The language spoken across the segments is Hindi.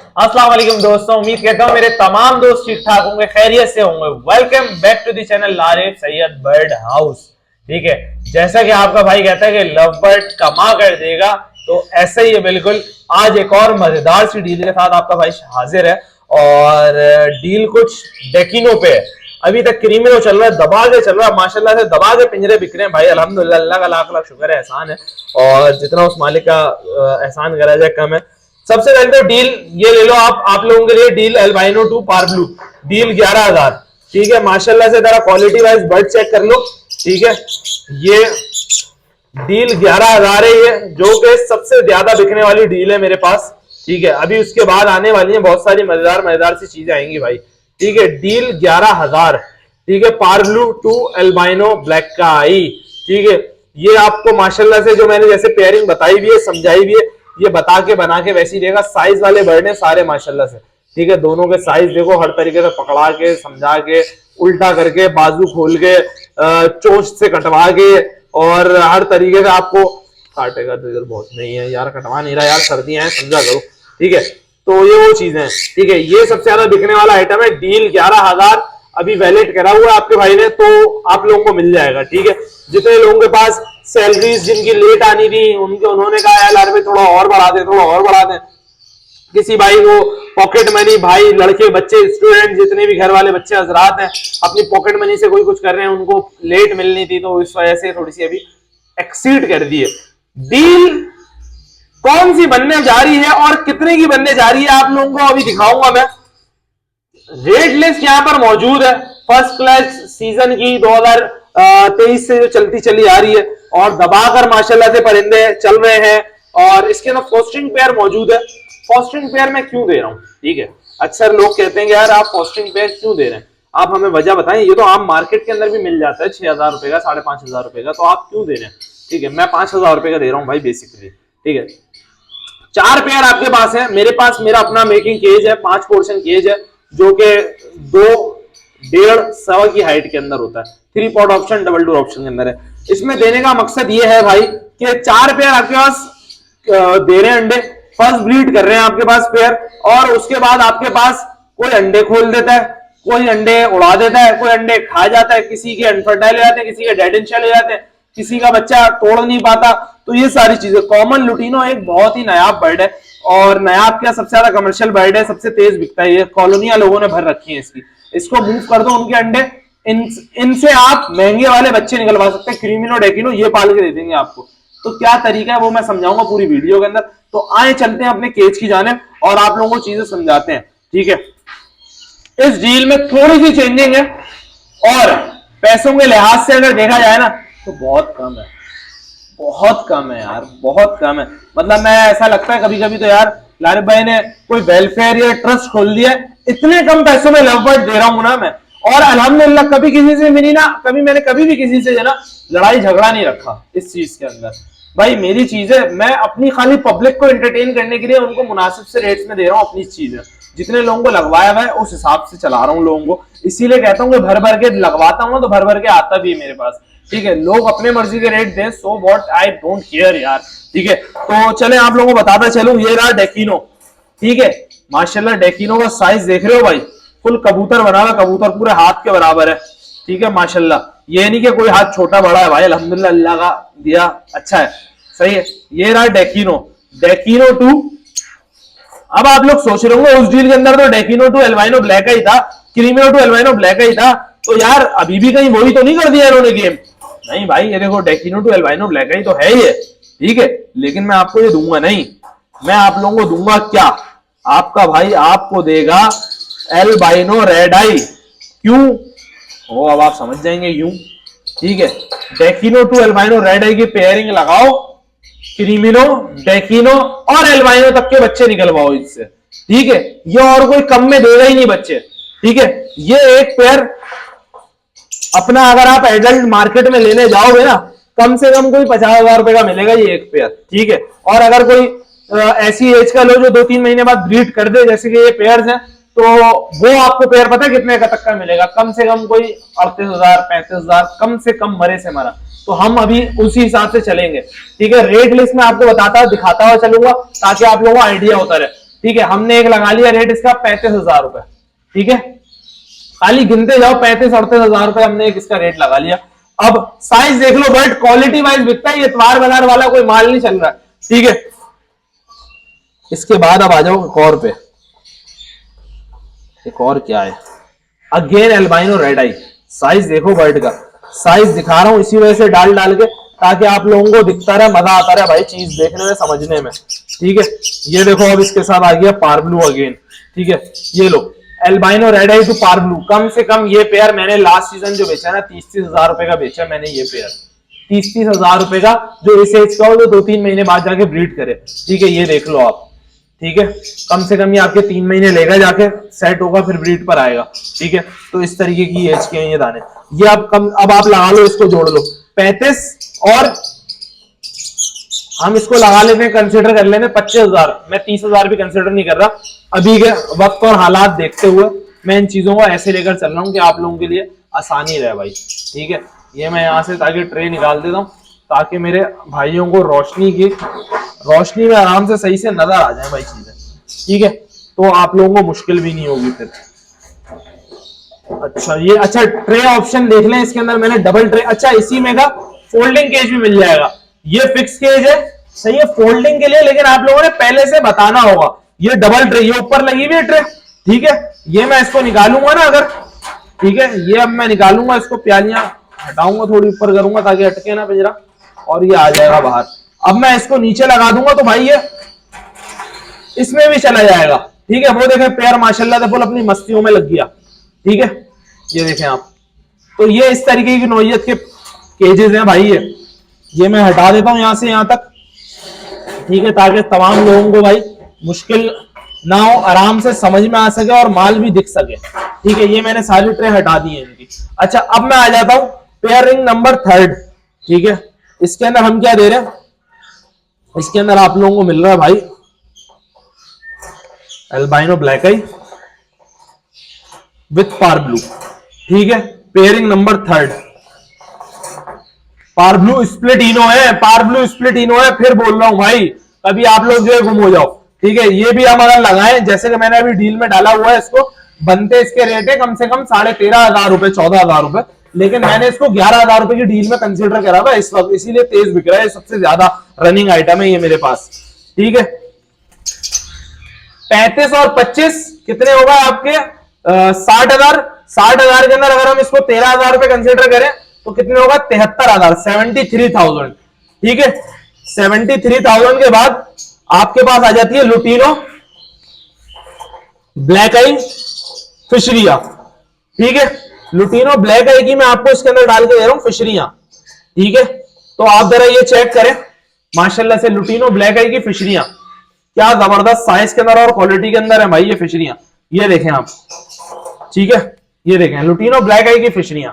अस्सलाम वालेकुम दोस्तों, उम्मीद करता हूँ मेरे तमाम दोस्त ठीक ठाक होंगे, खैरियत से होंगे। Welcome back to the channel Larif Syed bird house. ठीक है, जैसा कि आपका भाई कहता है कि लव बर्ड कमा कर देगा, तो ऐसा ही है बिल्कुल। आज एक और मजेदार सी डील के साथ आपका भाई हाजिर है। और डील कुछ डेकिनो पे है। अभी तक क्रीमिनो चल रहा है, दबा के चल रहा है, माशाल्लाह से दबा के पिंजरे बिक रहे हैं भाई। अल्हम्दुलिल्लाह, अल्लाह का लाख लाख शुक्र है, एहसान है। और जितना उस मालिक का एहसान करा जाए कम है। सबसे पहले तो डील ये ले लो आप लोगों के लिए deal albino to parblue, deal 11,000। ठीक है, माशाल्लाह से जरा क्वालिटी वाइज बर्ड चेक कर लो। ठीक है, ये डील 11,000 है, ये जो कि सबसे ज्यादा बिकने वाली डील है मेरे पास। ठीक है, अभी उसके बाद आने वाली है बहुत सारी मजेदार मजेदार सी चीजें आएंगी भाई। ठीक है, डील 11,000। ठीक है, पारब्लू टू अल्बाइनो ब्लैक का आई। ठीक है, ये आपको माशाल्लाह से जो मैंने जैसे पेयरिंग बताई भी है, समझाई भी है, ये बता के बना के वैसे ही देगा। साइज वाले बर्ड हैं सारे माशाल्लाह से। ठीक है, दोनों के साइज देखो, हर तरीके से पकड़ा के समझा के, उल्टा करके, बाजू खोल के, चोंच से कटवा के, और हर तरीके से आपको काटेगा तो इधर बहुत नहीं है यार, कटवा नहीं रहा यार, सर्दियां हैं समझा करो। ठीक है, तो ये वो चीजें हैं। ठीक है, ये सबसे ज्यादा बिकने वाला आइटम है। डील 11,000 अभी वैलिड करा हुआ है आपके भाई ने, तो आप लोगों को मिल जाएगा। ठीक है, जितने लोगों के पास सैलरीज जिनकी लेट आनी थी, उन्होंने कहा यार भाई थोड़ा और बढ़ा दें, थोड़ा और बढ़ा दें। किसी भाई को पॉकेट मनी, भाई लड़के बच्चे स्टूडेंट जितने भी घर वाले बच्चे हजरात हैं, अपनी पॉकेट मनी से कोई कुछ कर रहे हैं, उनको लेट मिलनी थी, तो इस वजह से थोड़ी सी अभी एक्सीड कर दी है। डील कौन सी बनने जा रही है और कितने की बनने जा रही है आप लोगों को अभी दिखाऊंगा मैं। रेट लिस्ट यहाँ पर मौजूद है, फर्स्ट क्लास सीजन की 2023 से जो चलती चली आ रही है, और दबाकर माशाल्लाह से परिंदे चल रहे हैं। और इसके अंदर फोस्टिंग पेयर मौजूद है। फोस्टिंग पेयर मैं क्यों दे रहा हूँ? ठीक है, अक्सर लोग कहते हैं कि यार आप फोस्टिंग पेयर क्यों दे रहे हैं, आप हमें वजह बताएं। ये तो आम मार्केट के अंदर भी मिल जाता है 6,000 रुपए का, 5,500 रुपए का, तो आप क्यों दे रहे हैं? ठीक है, मैं 5,000 रुपए का दे रहा हूँ भाई बेसिकली। ठीक है, 4 पेयर आपके पास है, मेरे पास मेरा अपना मेकिंग केज है, 5 पोर्शन केज है, जो कि 2, 1.5, सवा की हाइट के अंदर होता है। 3 pot option, double door option के अंदर है। इसमें देने का मकसद ये है भाई कि 4 पेयर आपके पास दे रहे हैं अंडे, फर्स्ट ब्रीड कर रहे हैं आपके पास पेयर, और उसके बाद आपके पास कोई अंडे खोल देता है, कोई अंडे उड़ा देता है, कोई अंडे खा जाता है, किसी के अनफर्टाइल हो जाते हैं, किसी के डेड इन शेल हो जाते हैं, किसी का बच्चा तोड़ नहीं पाता। तो ये सारी चीजें, कॉमन लुटीनो एक बहुत ही नायाब बर्ड है, और नायाब क्या सबसे ज्यादा कमर्शियल बर्ड है, सबसे तेज बिकता है। ये कॉलोनियां लोगों ने भर रखी है इसकी। इसको मूव कर दो उनके अंडे, इनसे आप महंगे वाले बच्चे निकलवा सकते हैं। क्रीमिनो डेकिनो ये पाल के दे देंगे आपको। तो क्या तरीका है वो मैं समझाऊंगा पूरी वीडियो के अंदर। तो आए चलते हैं अपने केज की जाने और आप लोगों को चीजें समझाते हैं। ठीक है, इस डील में थोड़ी सी चेंजिंग है, और पैसों के लिहाज से अगर देखा जाए ना तो बहुत कम है, बहुत कम है यार, बहुत कम है। मतलब मैं ऐसा लगता है कभी कभी तो यार लारिफ भाई ने कोई वेलफेयर या ट्रस्ट खोल दिया, इतने कम पैसों में लव बर्ड दे रहा हूं ना मैं। और अल्हम्दुलिल्लाह कभी किसी से मेरी ना, मैंने कभी भी किसी से ना लड़ाई झगड़ा नहीं रखा इस चीज के अंदर। भाई मेरी चीजें मैं अपनी खाली पब्लिक को एंटरटेन करने के लिए उनको मुनासिब से रेट्स में दे रहा हूँ। अपनी चीजें जितने लोगों को लगवाया हुआ है उस हिसाब से चला रहा हूँ लोगों को। इसीलिए कहता हूँ कि भर भर के लगवाता हूँ तो भर भर के आता भी है मेरे पास। ठीक है, लोग अपने मर्जी के रेट दें, so what, I don't care यार। ठीक है, तो चले आप लोगों को बताता चलूं, ये रहा डेकिनो। ठीक है, माशाल्लाह डेकिनो का साइज देख रहे हो भाई, फुल कबूतर बना हुआ, कबूतर पूरे हाथ के बराबर है। ठीक है, माशाल्लाह, ये नहीं कि कोई हाथ छोटा बड़ा है भाई, अल्हम्दुलिल्लाह अल्लाह का दिया अच्छा है, सही है। ये रहा डेकिनो, डेकिनो 2। अब आप लोग सोच रहे होंगे उस डील के अंदर तो डेकिनो टू अल्बाइनो ब्लैक ही था, क्रीमिनो टू अल्बाइनो ब्लैक ही था, तो यार अभी भी कहीं वही तो नहीं कर दिया इन्होंने गेम? नहीं भाई, ये देखो डेकिनो टू अल्बाइनो ब्लैक ही तो है ये। ठीक है, लेकिन मैं आपको ये दूंगा नहीं, मैं आप लोगों को दूंगा क्या? आपका भाई आपको देगा अल्बाइनो रेड आई। क्यों? वो अब आप समझ जाएंगे यूं। ठीक है, डेकिनो टू अल्बाइनो रेड आई की पेयरिंग लगाओ, क्रीमिनो, डेकिनो और अल्बाइनो तक के बच्चे निकलवाओ इससे। ठीक है, ये और कोई कम में देगा ही नहीं बच्चे। ठीक है, ये एक पेयर अपना अगर आप एडल्ट मार्केट में लेने जाओगे ना, कम से कम कोई 50,000 रुपए का मिलेगा ये एक पेयर। ठीक है, और अगर कोई ऐसी एज का लो जो 2-3 महीने बाद ब्रीड कर दे, जैसे कि ये पेयर्स हैं, तो वो आपको पेयर पता है कितने का तक का मिलेगा? कम से कम कोई 38,000, 35,000, कम से कम मरे से मरा। तो हम अभी उसी हिसाब से चलेंगे। ठीक है, रेट लिस्ट में आपको बताता दिखाता हुआ चलूंगा ताकि आप लोगों को आइडिया होता रहे। ठीक है, हमने एक लगा लिया रेट इसका 35,000 रुपए। ठीक है, खाली गिनते जाओ, 35-38,000 रुपए हमने एक इसका रेट लगा लिया। अब साइज देख लो बट क्वालिटी वाइज बिकता है, ये इतवार बाजार वाला कोई माल नहीं चल रहा है। ठीक है, इसके बाद अब आ जाओ एक और पे। एक और क्या है, अगेन एल्बाइनो रेड आई। साइज देखो बर्ड का, साइज दिखा रहा हूं इसी वजह से डाल डाल के, ताकि आप लोगों को दिखता रहे, मजा आता रहे भाई चीज देखने में, समझने में। ठीक है, ये देखो अब इसके साथ आ गया पार्ब्लू अगेन। ठीक है, ये लो एल्बाइनो रेड आई टू पार्ब्लू। कम से कम ये पेयर मैंने लास्ट सीजन जो बेचा ना 30-30,000 रुपए का बेचा मैंने ये पेयर, 30-30,000 रुपए का, जो इस एज का हो, जो 2-3 महीने बाद जाके ब्रीड करे। ठीक है, ये देख लो आप। ठीक है, कम से कम ये आपके 3 महीने लेगा, जाके सेट होगा, फिर ब्रीड पर आएगा। ठीक है, तो इस तरीके की एज के हैं ये दाने। ये अब आप लगा लो, इसको जोड़ लो 35, और हम इसको लगा लेते हैं, कंसिडर कर लेते हैं 25,000। मैं 30,000 भी कंसिडर नहीं कर रहा अभी के वक्त और हालात देखते हुए। मैं इन चीजों को ऐसे लेकर चल रहा हूँ कि आप लोगों के लिए आसानी रहे भाई। ठीक है, ये मैं यहाँ से ताकि ट्रे निकाल देता हूँ, ताकि मेरे भाइयों को रोशनी में आराम से सही से नजर आ जाए भाई चीजें। ठीक है, तो आप लोगों को मुश्किल भी नहीं होगी फिर। अच्छा, ये अच्छा ट्रे ऑप्शन देख लें, इसके अंदर मैंने डबल ट्रे, अच्छा इसी में का फोल्डिंग केज भी मिल जाएगा। ये फिक्स केज है, सही है फोल्डिंग के लिए, लेकिन आप लोगों ने पहले से बताना होगा। ये डबल ट्रे, ये ऊपर लगी हुई है ट्रे। ठीक है, ये मैं इसको निकालूंगा ना अगर, ठीक है, ये अब मैं निकालूंगा इसको, प्यालियां हटाऊंगा, थोड़ी ऊपर करूंगा ताकि अटके ना पिंजरा, और ये आ जाएगा बाहर। अब मैं इसको नीचे लगा दूंगा तो भाई ये इसमें भी चला जाएगा। ठीक है, वो देखें पेयर माशाल्लाह से फुल अपनी मस्तियों में लग गया। ठीक है, ये देखें आप, तो ये इस तरीके की नौइयत के केजेस हैं भाई। ये मैं हटा देता हूं यहां से यहां तक। ठीक है, ताकि तमाम लोगों को भाई मुश्किल ना हो, आराम से समझ में आ सके और माल भी दिख सके। ठीक है, ये मैंने सारी ट्रे हटा दी है इनकी। अच्छा, अब मैं आ जाता हूं पेयर रिंग नंबर 3। ठीक है, इसके अंदर हम क्या दे रहे हैं, इसके अंदर आप लोगों को मिल रहा है भाई एल्बाइनो ब्लैक आई विथ पार्ब्लू। ठीक है, पेयरिंग नंबर 3 पार्ब्लू स्प्लिटिनो है, पार्ब्लू स्प्लिटिनो है, फिर बोल रहा हूं भाई, कभी आप लोग जो है गुम हो जाओ। ठीक है, ये भी हम अगर लगाएं, जैसे कि मैंने अभी डील में डाला हुआ है, इसको बनते इसके रेट है कम से कम 13,500 रुपए, 14,000 रुपए, लेकिन मैंने इसको 11,000 रुपए की डील में कंसिडर करा था इस वक्त, इसीलिए तेज बिक रहा है, सबसे ज्यादा रनिंग आइटम है ये मेरे पास। ठीक है, 35 और 25 कितने होगा आपके 60,000। 60,000 के अंदर अगर हम इसको 13,000 रुपए कंसिडर करें तो कितने होगा 73,000, 73,000। ठीक है, 73,000 के बाद आपके पास आ जाती है लुटीनो ब्लैक आई फिशरिया। ठीक है, लुटीनो ब्लैक आई की मैं आपको इसके अंदर डाल के दे रहा हूं फिशरिया। ठीक है, तो आप जरा ये चेक करें, माशाल्लाह से लुटीनो ब्लैक आई की फिशरिया क्या जबरदस्त साइज के अंदर और क्वालिटी के अंदर है भाई ये फिशरिया। ये देखें आप, ठीक है, ये देखें लुटीनो ब्लैक आई की फिशरिया।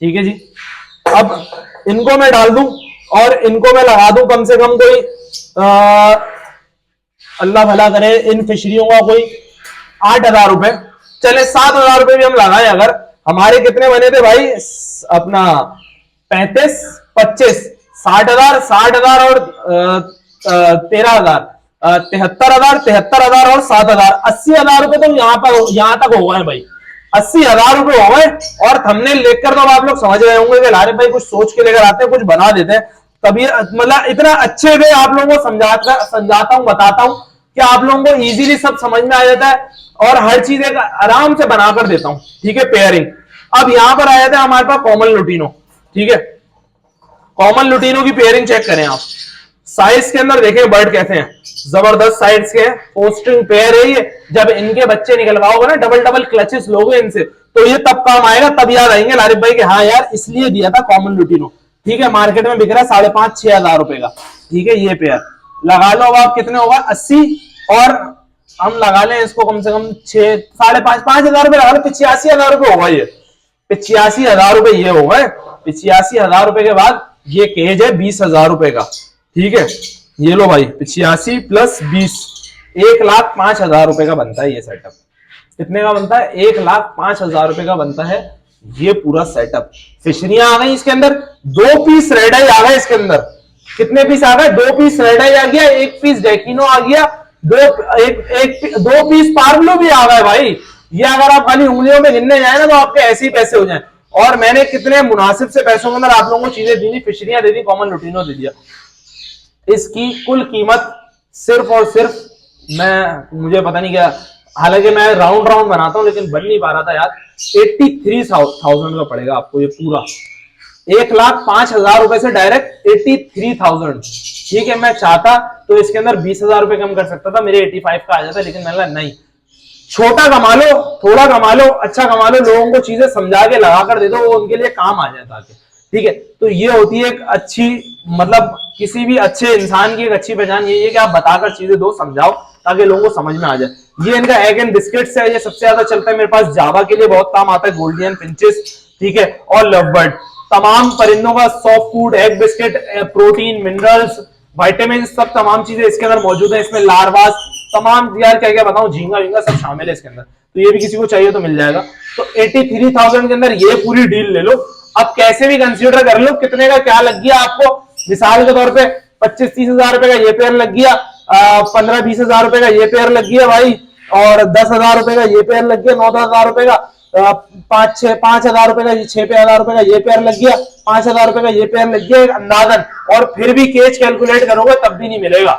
ठीक है जी, अब इनको मैं डाल दूं और इनको मैं लगा दूं कम से कम कोई अल्लाह भला करे, इन फिशरियों का कोई 8,000 रुपए, चले 7,000 रुपए भी हम लगाएं। अगर हमारे कितने बने थे भाई अपना 35, 25, 60,000, 60,000 और 13,000, 73,000, 73,000 और 7,000, 80,000 रुपए तो यहां तक हो गए भाई, 80,000 रुपए हो गए। और थंबनेल लेकर तो आप लोग समझ रहे होंगे कि लारे भाई कुछ सोच के लेकर आते हैं, कुछ बना देते हैं, तभी मतलब इतना अच्छे वे आप लोगों को समझाता हूं, बताता हूं कि आप लोगों को इजीली सब समझ में आ जाता है और हर चीज एक आराम से बनाकर देता हूं। ठीक है, पेयरिंग अब यहां पर आया था हमारे पास कॉमन लुटीनो। ठीक है, कॉमन लुटीनो की पेयरिंग चेक करें आप, साइज के अंदर देखें बर्ड कैसे हैं, जबरदस्त साइज के पोस्टिंग पेयर है ये। जब इनके बच्चे निकलवाओगे ना, डबल डबल क्लचेस लोगे इनसे, तो ये तब काम आएगा, तब याद आएंगे लारिफ भाई के हाँ यार इसलिए दिया था कॉमन लुटीनो। ठीक है, मार्केट में बिक रहा है 5,500-6,000 रुपए का। ठीक है, ये पेयर लगा लो, अब आप कितने होगा 80, और हम लगा लें इसको कम से कम 5,500 रुपए लगा लो, 85,000 रुपए होगा ये, 85,000 रुपए ये होगा। 85,000 रुपए के बाद ये केज है 20,000 रुपए का। ठीक है, ये लो भाई 85 प्लस 20, 1,05,000 रुपए का बनता है ये सेटअप। कितने का बनता है 1,05,000 रुपए का बनता है ये पूरा सेटअप। फिशरियां आ गई इसके अंदर, 2 पीस रेड आई आ गए इसके अंदर, कितने पीस आ गए 2 पीस रेड आई आ गया, 1 पीस डेकिनो आ गया, दो पीस पार्बलो भी आ गए भाई। ये अगर आप खाली उंगलियों में गिनने जाए ना तो आपके ऐसे ही पैसे हो जाए। और मैंने कितने मुनासिब से पैसों के अंदर आप लोगों को चीजें दी थी, फिशरियां दे दी, कॉमन लुटीनो दे दिया। इसकी कुल कीमत सिर्फ और सिर्फ मुझे पता नहीं क्या, हालांकि मैं राउंड बनाता हूं लेकिन बन नहीं पा रहा था यार, 83,000 का पड़ेगा आपको ये पूरा, 1,05,000 रुपए से डायरेक्ट 83,000। ठीक है, मैं चाहता तो इसके अंदर 20,000 रुपए कम कर सकता था, मेरे 85 का आ जाता, लेकिन मैंने नहीं, छोटा कमा लो, थोड़ा कमा लो, अच्छा कमा लो, लोगों को चीजें समझा के लगा कर दे दो, वो उनके लिए काम आ जाए ताकि। ठीक है, तो ये होती है एक अच्छी, मतलब किसी भी अच्छे इंसान की एक अच्छी पहचान यही है कि आप बताकर चीजें दो, समझाओ ताकि लोगों को समझ में आ जाए। ये इनका एग एंड बिस्किट्स है, ये सबसे ज्यादा चलता है मेरे पास, जावा के लिए बहुत काम आता है, गोल्डियन पिंचेस, ठीक है, और लवबर्ड, तमाम परिंदों का soft food, egg biscuit, protein, minerals, vitamin, सब तमाम चीजें इसके अंदर मौजूद है। इसमें लार्वास, तमाम यार क्या क्या बताऊं, झींगा विंगा सब शामिल है इसके अंदर, तो ये भी किसी को चाहिए तो मिल जाएगा। तो 83,000 के अंदर ये पूरी डील ले लो। अब कैसे भी कंसीडर कर लो कितने का क्या लग गया आपको, मिसाल के तौर पे 25-30 हजार रुपए का ये पेयर लग गया, 15-20 हजार रुपए का ये पेयर लग गया भाई, और 10,000 रुपए का ये पेयर लग गया, 9-10 हजार रुपए का, 5,000 रुपए का, 6,000 रुपए का ये पेयर लग गया, 5,000 रुपए का ये पेयर लग गया, एक अंदाजन। और फिर भी केज कैलकुलेट करोगे तब भी नहीं मिलेगा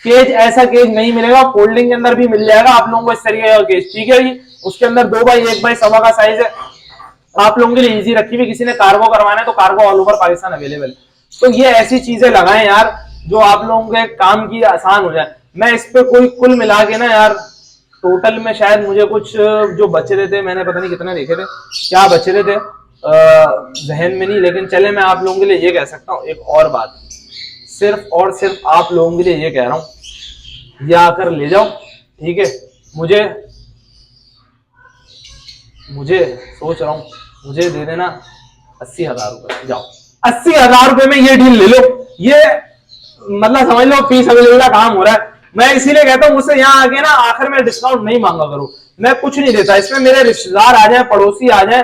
केज, ऐसा केज नहीं मिलेगा। फोल्डिंग के अंदर भी मिल जाएगा आप लोगों को इस तरीके का केज, ठीक है जी। उसके अंदर 2x1/1 का साइज है, आप लोगों के लिए इजी रखी हुई, किसी ने कार्गो करवाना है तो cargo all over Pakistan available है। तो ये ऐसी चीजें लगाएं यार जो आप लोगों के काम की आसान हो जाए। मैं इस पे कोई कुल मिला के ना यार, टोटल में शायद मुझे कुछ जो बचे थे, मैंने पता नहीं कितने देखे थे, क्या बचे थे जहन में नहीं, लेकिन चले मैं आप लोगों के लिए ये कह सकता हूँ एक और बात, सिर्फ और सिर्फ आप लोगों के लिए ये कह रहा हूं, ये आकर ले जाओ, ठीक है। मुझे सोच रहा हूं, मुझे दे देना 80,000 रुपए, जाओ 80,000 रुपए में ये डील ले लो। ये मतलब समझ लो फीस अवेलेबल का काम हो रहा है। मैं इसीलिए कहता हूं मुझसे यहाँ आके ना आखिर में डिस्काउंट नहीं मांगा करो, मैं कुछ नहीं देता इसमें। मेरे रिश्तेदार आ जाए, पड़ोसी आ जाए,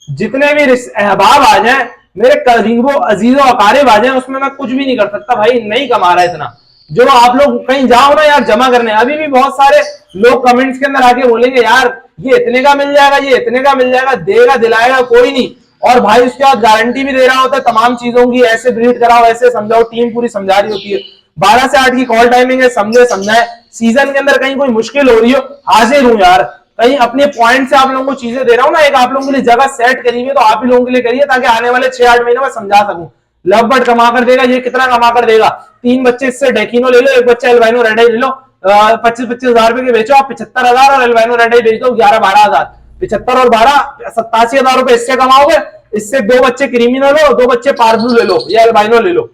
जितने भी अहबाब आ जाए, मेरे करीबो अजीजों अकारिब आ जाए, उसमें मैं कुछ भी नहीं कर सकता भाई, नहीं कमा रहा है इतना। जो आप लोग कहीं जाओ ना यार जमा करने, अभी भी बहुत सारे लोग कमेंट्स के अंदर आके बोलेंगे यार ये इतने का मिल जाएगा, ये इतने का मिल जाएगा, देगा दिलाएगा कोई नहीं। और भाई उसके बाद गारंटी भी दे रहा होता है तमाम चीजों की, ऐसे ब्रीड कराओ, ऐसे समझाओ, टीम पूरी समझा रही होती है। 12 से 8 की कॉल टाइमिंग है, समझे समझाए। सीजन के अंदर कहीं कोई मुश्किल हो रही हो, हाजिर हूं यार, कहीं अपने पॉइंट से आप लोगों को चीजें दे रहा हूं ना, एक आप लोगों के लिए जगह सेट करी हुई है, तो आप ही लोगों के लिए करिए ताकि आने वाले 6-8 महीनों में समझा सकूं। लवबर्ड कमा कर देगा, ये कितना कमा कर देगा, 3 बच्चे इससे डेकिनो ले लो, एक बच्चा एल्बाइनो रेड आई ले लो, 25-25 हजार रुपए के बेचो आप, 75,000, और एल्बाइनो रेड आई बेच दो 11-12 हजार, 75 और 12 87,000 रुपए इससे कमाओगे। इससे 2 बच्चे क्रिमिनल लो, 2 बच्चे पार्बलू ले लो या एल्बाइनो ले लो,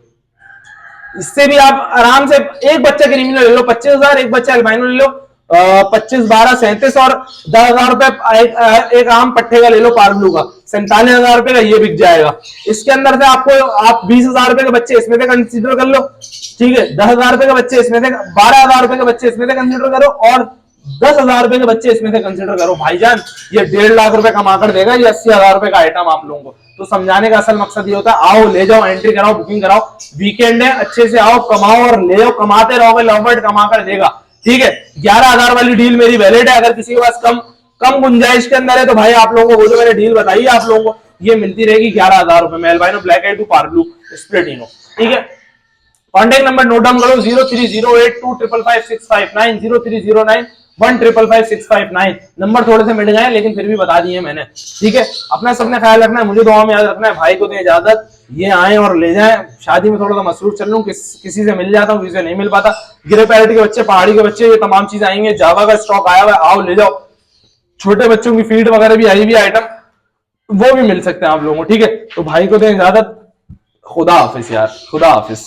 इससे भी आप आराम से एक बच्चा क्रिमिनल ले लो 25,000, एक बच्चा एल्बाइनो ले लो 25-12 37, और 10,000 रुपए एक आम पट्टे का ले लो पार्बलू का, 47,000 रुपए का ये बिक जाएगा। इसके अंदर से आपको आप 20,000 रुपए के बच्चे इसमें से कंसीडर कर लो, ठीक है, 10,000 रुपए के बच्चे इसमें से, 12,000 रुपए के बच्चे इसमें से कंसीडर करो, और 10,000 रुपए के बच्चे इसमें से कंसीडर करो। भाईजान ये 1.5 लाख रुपए कमा कर देगा ये 80,000 रुपए का आइटम आप लोगों को। तो समझाने का असल मकसद ये होता है, आओ ले जाओ, एंट्री कराओ, बुकिंग कराओ, वीकेंड है, अच्छे से आओ, कमाओ और ले जाओ, कमाते रहोगे, लवबर्ड कमा कर देगा, ठीक है। 11,000 वाली डील मेरी वैलिड है, अगर किसी के पास कम गुंजाइश के अंदर है तो भाई आप लोगों को वो जो मैंने डील बताई है आप लोगों को ये मिलती रहेगी 11,000 रुपए में, albino black eye to parblue splitino, ठीक है। कॉन्टेक्ट नंबर नोट डाउन करो 0308255659, 030915555659। नंबर थोड़े से मिट गए लेकिन फिर भी बता दिए मैंने, ठीक है। अपना सबने ख्याल रखना है, मुझे दुआ में याद रखना है। भाई को दें इजाजत, ये आए और ले जाएं। शादी में थोड़ा सा मसरूफ चल रहा हूँ, किसी से मिल जाता हूँ, किसी से नहीं मिल पाता। गिरे पैरेट के बच्चे, पहाड़ी के बच्चे, ये तमाम चीजें आएंगे। जावा का स्टॉक आया हुआ है, आओ ले जाओ। छोटे बच्चों की फीड वगैरह भी आई हुई आइटम, वो भी मिल सकते हैं आप लोगों को, ठीक है। तो भाई को दें इजाजत, खुदा हाफिज यार, खुदा हाफिज।